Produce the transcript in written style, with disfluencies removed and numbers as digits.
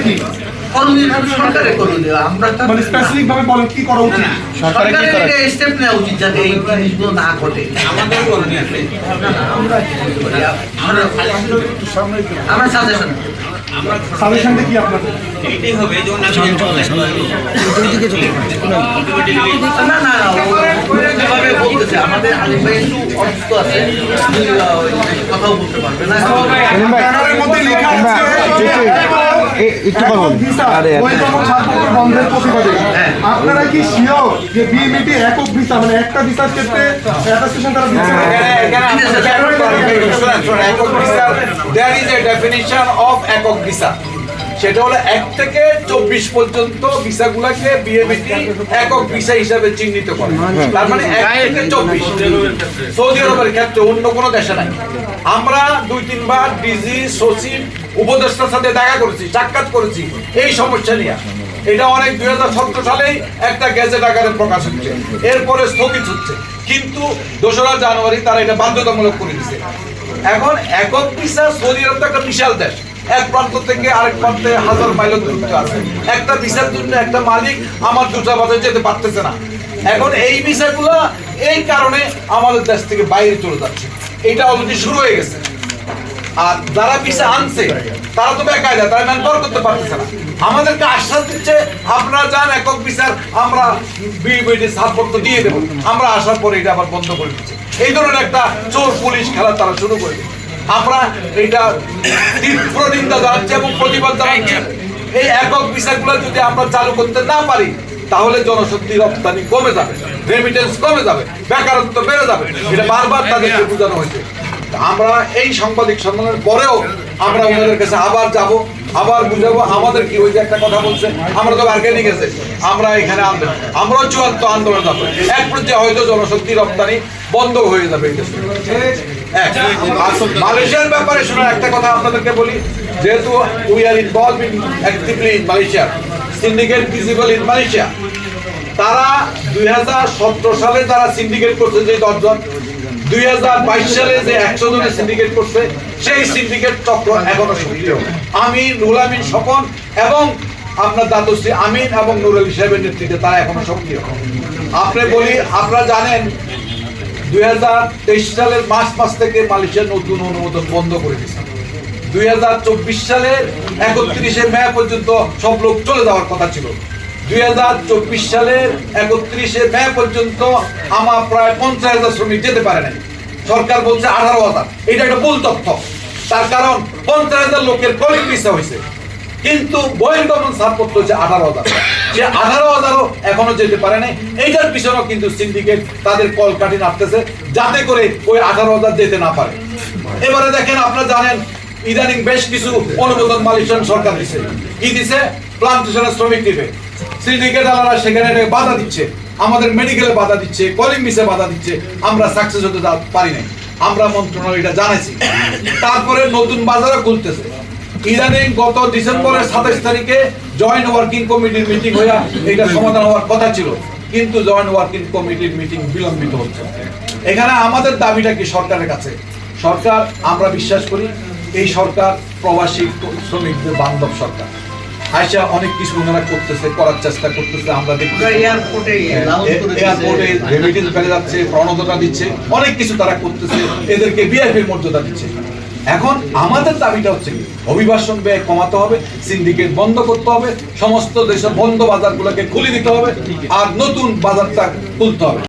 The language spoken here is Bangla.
কি সরকারে করুন, আমরা মানে স্পেসিফিক ভাবে বলেন কি করা উচিত? সরকারের স্টেপ নেওয়া উচিত যাতে এই জিনিসগুলো না ঘটে। আমরা সাজেশন সাজেশনটা কি আপনাদের? না না যেভাবে বলতেছে আমাদের আলিম ভাই একটু অসুস্থ আছে, কথাও বলতে পারবে না। ব্যানারের মধ্যে লেখা আছে বন্ধের প্রতিবাদে। আপনারা কি শিওর যে বিএমইটি একক ভিসা মানে একটা ভিসার ক্ষেত্রে অ্যাটাস্টেশন তারা দিচ্ছে না? There is a definition of একক ভিসা, সেটা হলো 1 থেকে 24 পর্যন্ত ভিসাগুলোকে বিএমইটি একক ভিসা হিসাবে চিহ্নিত করে। তার মানে 1 থেকে 24 সৌদি আরবের ক্ষেত্রে অন্য কোনো দেশে নাই। আমরা 2-3 বার ডিজি সচিব উপদেষ্টার সাথে দেখা করেছি, সাক্ষাৎ করেছি এই সমস্যা নিয়ে। এটা অনেক 2017 সালেই একটা গেজেট আকারে প্রকাশ হচ্ছে, এরপরে স্থগিত হচ্ছে, কিন্তু 2রা জানুয়ারি তারা এটা বাধ্যতামূলক করে দিচ্ছে। এখন একক ভিসা, সৌদি আরব তো একটা বিশাল দেশ, এক প্রান্ত থেকে আরেক প্রান্তে 1000 মাইল দূরত্ব আছে। একটা ভিসার জন্য একটা মালিক আমার 2টা বাজারে যেতে পারতেছে না। এখন এই ভিসাগুলো এই কারণে আমাদের দেশ থেকে বাইরে চলে যাচ্ছে, এটা অলরেডি শুরু হয়ে গেছে। আর যারা ভিসা আনছে তারা তো বেকায়দা, তারা ম্যানপাওয়ার করতে পারতেছে না। আমাদেরকে আশ্বাস দিচ্ছে আপনারা যান একক ভিসার, আমরা বিএমইটি সাপোর্ট দিয়ে দেবো। আমরা আসার পরে এটা আবার বন্ধ করে দিচ্ছে। এই ধরনের একটা চোর পুলিশ খেলা তারা শুরু করে দিচ্ছে। আমরা এটা তীব্র নিন্দা জানাচ্ছি এবং প্রতিবাদ জানাচ্ছি। এই একক ভিসাগুলো যদি আমরা চালু করতে না পারি তাহলে জনশক্তি রপ্তানি কমে যাবে, রেমিটেন্স কমে যাবে, বেকারত্ব বেড়ে যাবে। এটা বারবার তাদেরকে বোঝানো হয়েছে। আমরা এই সাংবাদিক সম্মেলনের পরেও আমরা ওনাদের কাছে আবার যাব, আবার বুঝাবো। আমাদের কি ওই যে একটা কথা বলছে, আমরা তো বার্গেনিং গেছে, আমরা এখানে আনবেন, আমরাও চূড়ান্ত আন্দোলন যাবো। এক পর্যায়ে হয়তো জনশক্তি রপ্তানি বন্ধ হয়ে যাবে। মালয়েশিয়ার ব্যাপারে শুনে একটা কথা আপনাদেরকে বলি, যেহেতু we are involve in actively in Malaysia, syndicate visible in Malaysia. তারা 2017 সালে তারা সিন্ডিকেট করছে যে 10 জন, 2022 সালে যে 100 জনের সিন্ডিকেট করছে, সেই সিন্ডিকেট চক্র এখনো সক্রিয়। আমি নুরুল আমিন স্বপন এবং আপনার দাতুশ্রী আমিন এবং নুরুল আলী সাহেবের নেতৃত্বে তারা এখনো সক্রিয়। আপনি বলি, আপনারা জানেন 2023 সালের মার্চ থেকে মালয়েশিয়ার নতুন অনুমোদন বন্ধ করে দিয়েছে। 2024 সালের 31শে মে পর্যন্ত সব লোক চলে যাওয়ার কথা ছিল। 2024 সালের 31শে মে পর্যন্ত আমার প্রায় 50,000 শ্রমিক যেতে পারে নাই। সরকার বলছে 18,000। এটা একটা ভুল তথ্য। তার কারণ 50,000 লোকের কলিং ভিসা হয়েছে, কিন্তু বহির্গমন ছাড়পত্র হচ্ছে 18,000। সে 18,000ও এখনো যেতে পারে নাই। এইটার পিছনেও কিন্তু সিন্ডিকেট তাদের কলকাঠি নাড়তেছে যাতে করে ওই 18,000 যেতে না পারে। এবারে দেখেন, আপনারা জানেন ইদানিং বেশ কিছু অনুমোদন মালয়েশিয়ান সরকার দিচ্ছে। কি দিছে? প্লান্টেশনের শ্রমিক দিবে। সিন্ডিকেট আলারা সেখানে বাধা দিচ্ছে, আমাদের মেডিকেলে বাধা দিচ্ছে, কলিং ভিসে বাধা দিচ্ছে। আমরা সাকসেস হতে পারি নাই। আমরা মন্ত্রণালয় এটা জানাইছি। তারপরে নতুন বাজারও খুলতেছে। ইদানিং গত ডিসেম্বরের 27 তারিখে জয়েন্ট ওয়ার্কিং কমিটির মিটিং হয়ে এটা সমাধান হওয়ার কথা ছিল, কিন্তু জয়েন্ট ওয়ার্কিং কমিটির মিটিং বিলম্বিত হচ্ছে। এখানে আমাদের দাবিটা কি সরকারের কাছে? সরকার, আমরা বিশ্বাস করি এই সরকার প্রবাসী শ্রমিকদের বান্ধব সরকার। আইসা অনেক কিছু ওনারা করতেছে, করার চেষ্টা করতেছে। আমরা দেখি এয়ারপোর্টে রেমিটেন্স বেড়ে যাচ্ছে, প্রণোদনা দিচ্ছে, অনেক কিছু তারা করতেছে, এদেরকে ভিআইপি মর্যাদা দিচ্ছে। এখন আমাদের দাবিটা হচ্ছে কি, অভিবাসন ব্যয় কমাতে হবে, সিন্ডিকেট বন্ধ করতে হবে, সমস্ত দেশের বন্ধ বাজারগুলোকে খুলে দিতে হবে, আর নতুন বাজারটা খুলতে হবে।